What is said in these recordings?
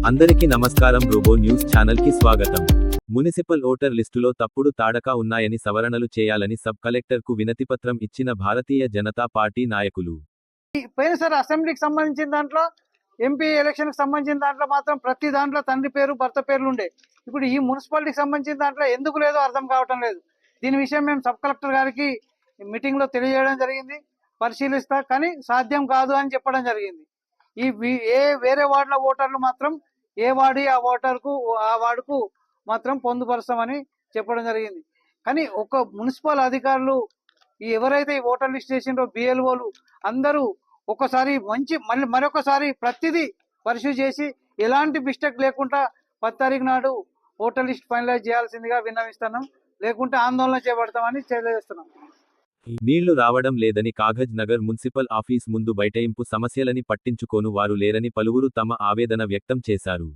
అందరికీ నమస్కారం. Robo news channel కి స్వాగతం. మునిసిపల్ ఓటర్ లిస్టులో తప్పుడు తాడకా ఉన్నాయని సవరణలు చేయాలని సబ్ కలెక్టర్ కు వినతిపత్రం ఇచ్చిన భారతీయ జనతా పార్టీ నాయకులు. పోయినసారి అసెంబ్లీకి సంబంధించిన దాంట్లో ఎంపీ ఎలక్షన్ కి సంబంధించిన దాంట్లో మాత్రం ప్రతి దాంట్లో తండ్రి పేరు భర్త పేర్లు ఉండే. ఇప్పుడు ఈ మున్సిపాలిటీకి సంబంధించిన దాంట్లో ఎందుకు లేదో అర్థం కావటం లేదు. దీని విషయం మేము సబ్ కలెక్టర్ గారికి మీటింగ్ లో తెలియజేయడం జరిగింది. పరిశీలిస్తా కానీ సాధ్యం కాదు అని చెప్పడం జరిగింది. వేరే వార్డుల ఓటర్లు మాత్రం ఏ వాడి ఆ వార్డుకు మాత్రం పొందుపరుస్తామని చెప్పడం జరిగింది. కానీ ఒక మున్సిపల్ అధికారులు ఎవరైతే ఈ ఓటర్ లిస్ట్ చేసిండ్రో బిఎల్ఓలు అందరూ ఒకసారి మరొకసారి ప్రతిదీ పరిశీలి చేసి ఎలాంటి మిస్టేక్ లేకుండా 10 తారీఖు నాడు ఓటర్ లిస్ట్ ఫైనలైజ్ చేయాల్సిందిగా విన్నవిస్తున్నాం. లేకుంటే ఆందోళన చేపడతామని తెలియజేస్తున్నాం. నీళ్లు రావడం లేదని కాగజ్ నగర్ మున్సిపల్ ఆఫీస్ ముందు బైఠాయింపు సమస్యలని పట్టించుకోను వారు లేరని పలువురు తమ ఆవేదన వ్యక్తం చేశారు.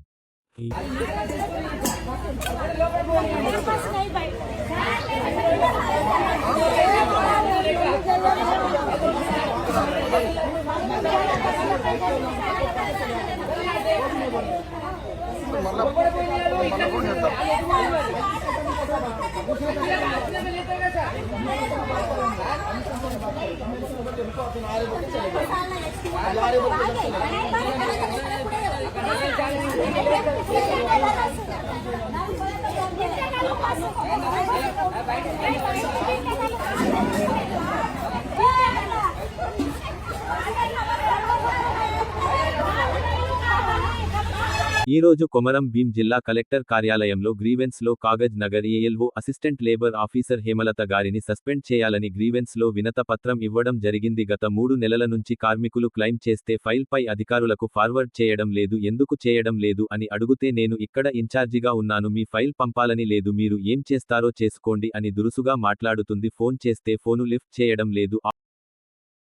ఈ రోజు కొమరం భీం జిల్లా కలెక్టర్ కార్యాలయంలో గ్రీవెన్స్ లో Kagaz Nagar ALO assistant labour officer Hemalatha గారిని సస్పెండ్ చేయాలని గ్రీవెన్స్ లో వినత పత్రం ఇవ్వడం జరిగింది. గత 3 నెలల నుంచి కార్మికులు క్లైమ్ చేస్తే ఫైల్ పై అధికారులకు ఫార్వర్డ్ చేయడం లేదు, ఎందుకు చేయడం లేదు అని అడుగుతే నేను ఇక్కడ ఇన్ఛార్జిగా ఉన్నాను, మీ ఫైల్ పంపాలని లేదు, మీరు ఏం చేస్తారో చేసుకోండి అని దురుసుగా మాట్లాడుతుంది. ఫోన్ చేస్తే ఫోను లిఫ్ట్ చేయడం లేదు.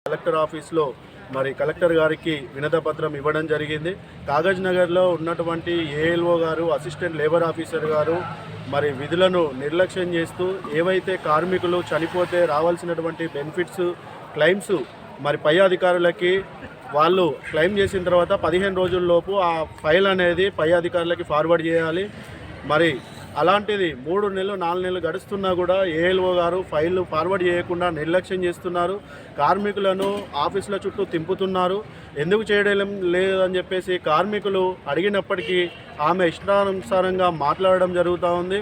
కలెక్టర్ ఆఫీస్లో కలెక్టర్ గారికి వినతి పత్రం ఇవ్వడం జరిగింది. కాగజ్ నగర్లో ఉన్నటువంటి ఏఎల్ఓ గారు అసిస్టెంట్ లేబర్ ఆఫీసర్ గారు విధులను నిర్లక్ష్యం చేస్తూ ఏవైతే కార్మికులు చనిపోతే రావాల్సినటువంటి బెనిఫిట్స్ క్లెయిమ్స్ పై అధికారులకి వాళ్ళు క్లెయిమ్ చేసిన తర్వాత 15 రోజుల్లోపు ఆ ఫైల్ అనేది పై అధికారులకి ఫార్వర్డ్ చేయాలి. అలాంటిది 3 నెలలు 4 నెలలు గడుస్తున్నా కూడా ఏఎల్ఓ గారు ఫైల్ ఫార్వర్డ్ చేయకుండా నిర్లక్ష్యం చేస్తున్నారు. కార్మికులను ఆఫీసుల చుట్టూ తింపుతున్నారు. ఎందుకు చేయడం లేదని చెప్పేసి కార్మికులు అడిగినప్పటికీ ఆమె ఇష్టానుసారంగా మాట్లాడడం జరుగుతూ ఉంది.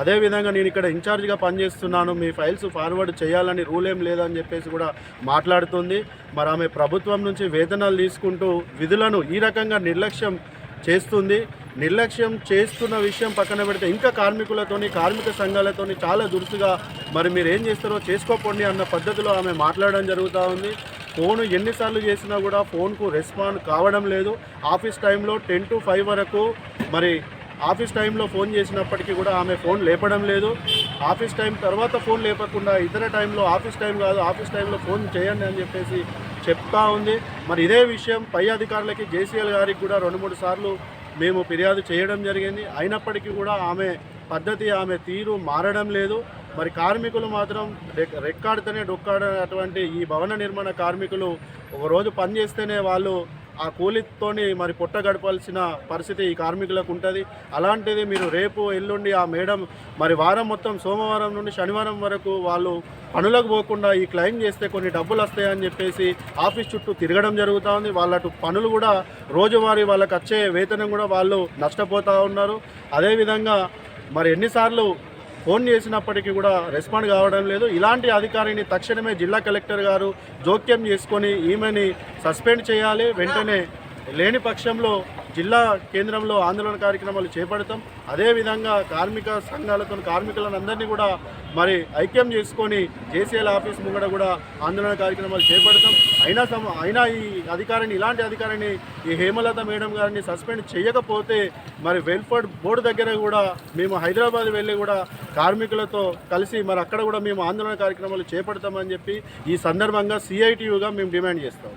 అదేవిధంగా నేను ఇక్కడ ఇన్ఛార్జిగా పనిచేస్తున్నాను, మీ ఫైల్స్ ఫార్వర్డ్ చేయాలని రూల్ ఏం లేదని చెప్పేసి కూడా మాట్లాడుతుంది. ఆమె ప్రభుత్వం నుంచి వేతనాలు తీసుకుంటూ విధులను ఈ రకంగా నిర్లక్ష్యం చేస్తుంది. నిర్లక్ష్యం చేస్తున్న విషయం పక్కన పెడితే ఇంకా కార్మికులతోని కార్మిక సంఘాలతోని చాలా దురుసుగా మీరు ఏం చేస్తారో చేసుకోకండి అన్న పద్ధతిలో ఆమె మాట్లాడడం జరుగుతూ ఉంది. ఫోన్ ఎన్నిసార్లు చేసినా కూడా ఫోన్కు రెస్పాండ్ కావడం లేదు. ఆఫీస్ టైంలో 10 to 5 వరకు ఆఫీస్ టైంలో ఫోన్ చేసినప్పటికీ కూడా ఆమె ఫోన్ లేపడం లేదు. ఆఫీస్ టైం తర్వాత ఫోన్ లేపకుండా ఇతర టైంలో ఆఫీస్ టైం కాదు ఆఫీస్ టైంలో ఫోన్ చేయండి అని చెప్పేసి చెప్తా ఉంది. ఇదే విషయం పై అధికారులకి జేసీఎల్ గారికి కూడా 2-3 సార్లు మేము ఫిర్యాదు చేయడం జరిగింది. అయినప్పటికీ కూడా ఆమె పద్ధతి ఆమె తీరు మారడం లేదు. కార్మికులు మాత్రం రెక్కాడితేనే డొక్కాడనటువంటి ఈ భవన నిర్మాణ కార్మికులు ఒకరోజు పనిచేస్తేనే వాళ్ళు ఆ కూలితోని పొట్ట గడపాల్సిన పరిస్థితి ఈ కార్మికులకు ఉంటుంది. అలాంటిది మీరు రేపు ఎల్లుండి ఆ మేడం వారం మొత్తం సోమవారం నుండి శనివారం వరకు వాళ్ళు పనులకు పోకుండా ఈ క్లెయిమ్ చేస్తే కొన్ని డబ్బులు వస్తాయని చెప్పేసి ఆఫీస్ చుట్టూ తిరగడం జరుగుతూ ఉంది. వాళ్ళ పనులు కూడా రోజువారీ వాళ్ళకి వచ్చే వేతనం కూడా వాళ్ళు నష్టపోతూ ఉన్నారు. అదేవిధంగా ఎన్నిసార్లు ఫోన్ చేసినప్పటికీ కూడా రెస్పాండ్ కావడం లేదు. ఇలాంటి అధికారిని తక్షణమే జిల్లా కలెక్టర్ గారు జోక్యం చేసుకొని ఈమెని సస్పెండ్ చేయాలి. వెంటనే లేని పక్షంలో జిల్లా కేంద్రంలో ఆందోళన కార్యక్రమాలు చేపడతాం. అదేవిధంగా కార్మిక సంఘాలతో కార్మికులను అందరినీ కూడా ఐక్యం చేసుకొని జేసీఎల్ ఆఫీస్ ముంగడ కూడా ఆందోళన కార్యక్రమాలు చేపడతాం. అయినా ఇలాంటి అధికారిని ఈ హేమలత మేడం గారిని సస్పెండ్ చేయకపోతే వెల్ఫేర్ బోర్డు దగ్గర కూడా మేము హైదరాబాద్ వెళ్ళి కూడా కార్మికులతో కలిసి అక్కడ కూడా మేము ఆందోళన కార్యక్రమాలు చేపడతామని చెప్పి ఈ సందర్భంగా సిఐటియుగా మేము డిమాండ్ చేస్తాం.